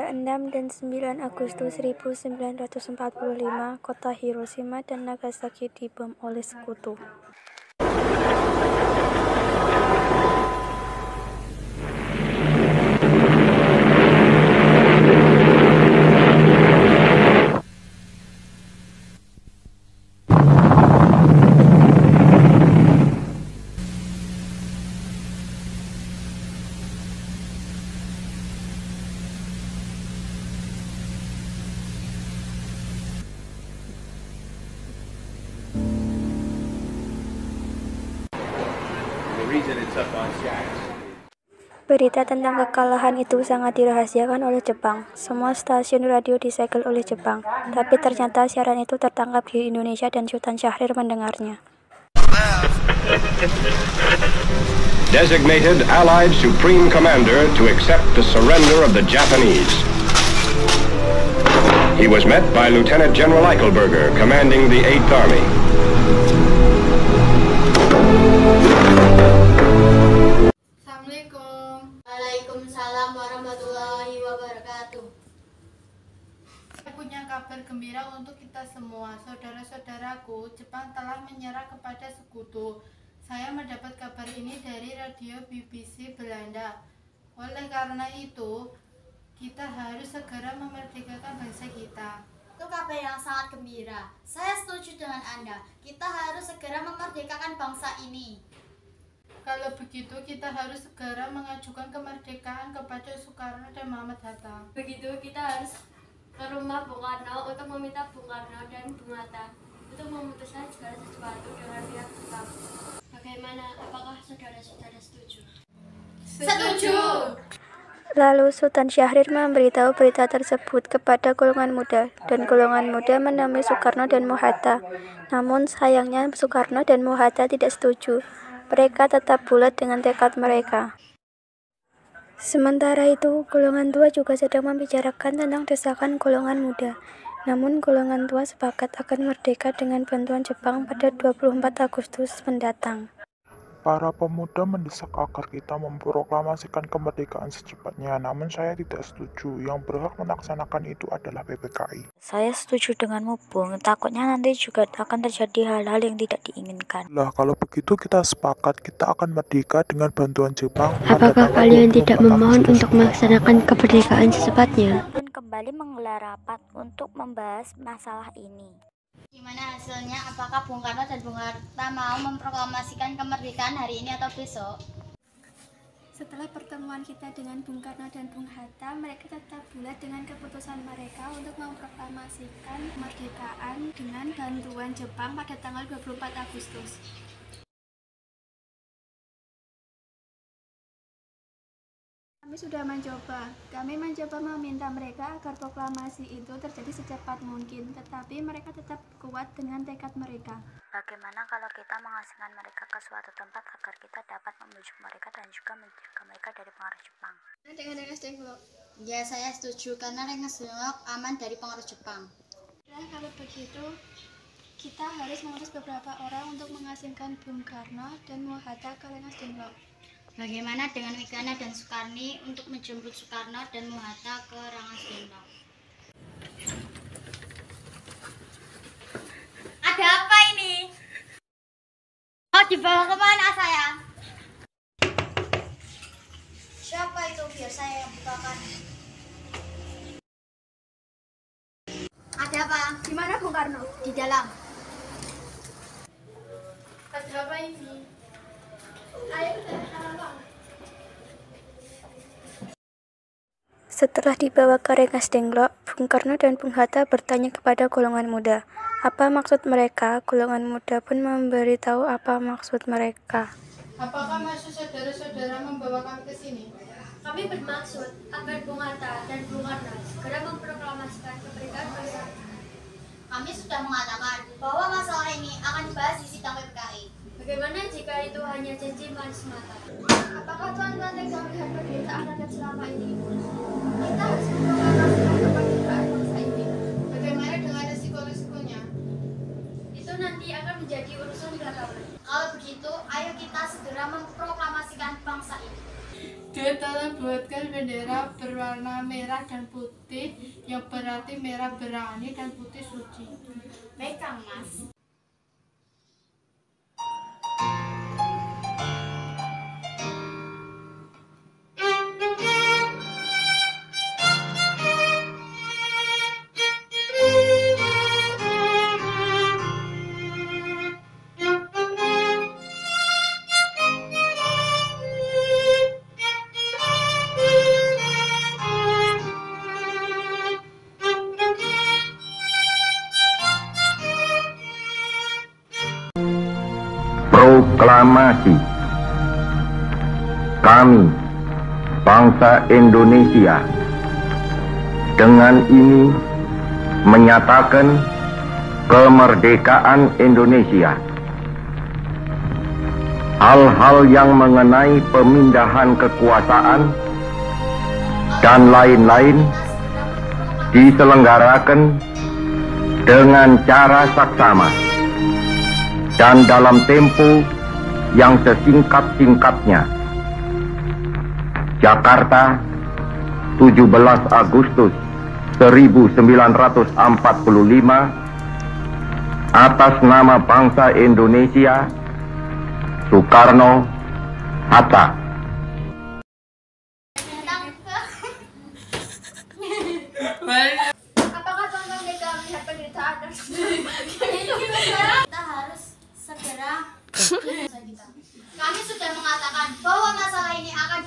Pada 6 dan 9 Agustus 1945, kota Hiroshima dan Nagasaki dibom oleh sekutu. Berita tentang kekalahan itu sangat dirahasiakan oleh Jepang. Semua stasiun radio disegel oleh Jepang, tapi ternyata siaran itu tertangkap di Indonesia dan Sultan Syahrir mendengarnya. Designated Allied Supreme Commander to accept the surrender of the Japanese. He was met by Lieutenant General Eichelberger, commanding the 8th Army. Waalaikumsalam warahmatullahi wabarakatuh. Saya punya kabar gembira untuk kita semua. Saudara-saudaraku, Jepang telah menyerah kepada sekutu. Saya mendapat kabar ini dari radio BBC Belanda. Oleh karena itu, kita harus segera memerdekakan bangsa kita. Itu kabar yang sangat gembira. Saya setuju dengan Anda. Kita harus segera memerdekakan bangsa ini. Kalau begitu, kita harus segera mengajukan kemerdekaan kepada Soekarno dan Muhammad Hatta. Begitu, kita harus ke rumah Bung Karno untuk meminta Bung Karno dan Bung Hatta untuk memutuskan segala sesuatu dengan pihak Jepang. Bagaimana? Apakah saudara-saudara setuju? Setuju! Lalu Sultan Syahrir memberitahu berita tersebut kepada golongan muda, dan golongan muda menemui Soekarno dan Mohatta. Namun sayangnya Soekarno dan Mohatta tidak setuju. Mereka tetap bulat dengan tekad mereka. Sementara itu, golongan tua juga sedang membicarakan tentang desakan golongan muda. Namun golongan tua sepakat akan merdeka dengan bantuan Jepang pada 24 Agustus mendatang. Para pemuda mendesak agar kita memproklamasikan kemerdekaan secepatnya, namun saya tidak setuju. Yang berhak melaksanakan itu adalah PPKI. Saya setuju denganmu, Bung. Takutnya nanti juga akan terjadi hal-hal yang tidak diinginkan. Lah, kalau begitu kita sepakat kita akan merdeka dengan bantuan Jepang. Apakah kalian tidak memohon untuk melaksanakan kemerdekaan secepatnya? Kembali menggelar rapat untuk membahas masalah ini. Gimana hasilnya? Apakah Bung Karno dan Bung Hatta mau memproklamasikan kemerdekaan hari ini atau besok? Setelah pertemuan kita dengan Bung Karno dan Bung Hatta, mereka tetap bulat dengan keputusan mereka untuk memproklamasikan kemerdekaan dengan bantuan Jepang pada tanggal 24 Agustus. Kami mencoba meminta mereka agar proklamasi itu terjadi secepat mungkin, tetapi mereka tetap kuat dengan tekad mereka. Bagaimana kalau kita mengasingkan mereka ke suatu tempat agar kita dapat membujuk mereka dan juga menjaga mereka dari pengaruh Jepang? Ya, saya setuju karena Rengas Dengklok aman dari pengaruh Jepang. Dan kalau begitu, kita harus mengurus beberapa orang untuk mengasingkan Bung Karno dan Mohatta ke Rengas Dengklok. Bagaimana dengan Wigana dan Sukarni untuk menjemput Soekarno dan Mohatta ke Rengas Dengklok? Ada apa ini? Mau dibawa kemana sayang? Siapa itu? Biar saya yang bukakan. Ada apa? Di mana Bung Karno? Di dalam. Ada apa ini? Setelah dibawa ke Rengas Dengklok, Bung Karno dan Bung Hatta bertanya kepada golongan muda, apa maksud mereka? Golongan muda pun memberitahu apa maksud mereka. Apakah maksud saudara-saudara membawa kami ke sini? Kami bermaksud agar Bung Hatta dan Bung Karno segera memproklamasikan kemerdekaan bangsa. Kami sudah mengatakan bahwa masalah ini akan dibahas di sidang PPKI. Bagaimana jika itu hanya janji manis semata? Apakah Tuan-Tuan tega melihat penderitaan rakyat selama ini? Kita harus memproklamasikan kemerdekaan bangsa ini. Bagaimana dengan risiko-risikonya? Itu nanti akan menjadi urusan belakangan. Kalau begitu, ayo kita segera memproklamasikan bangsa ini. Tolong buatkan bendera berwarna merah dan putih, yang berarti merah berani dan putih suci. Baik, Kang Mas. Proklamasi. Kami, bangsa Indonesia, dengan ini menyatakan kemerdekaan Indonesia. Hal-hal yang mengenai pemindahan kekuasaan dan lain-lain diselenggarakan dengan cara saksama dan dalam tempo yang sesingkat-singkatnya. Jakarta, 17 Agustus 1945, atas nama bangsa Indonesia, Soekarno Hatta. Apakah Bang Deka melihat penderitaan dan kita harus segera kami sudah mengatakan bahwa masalah ini akan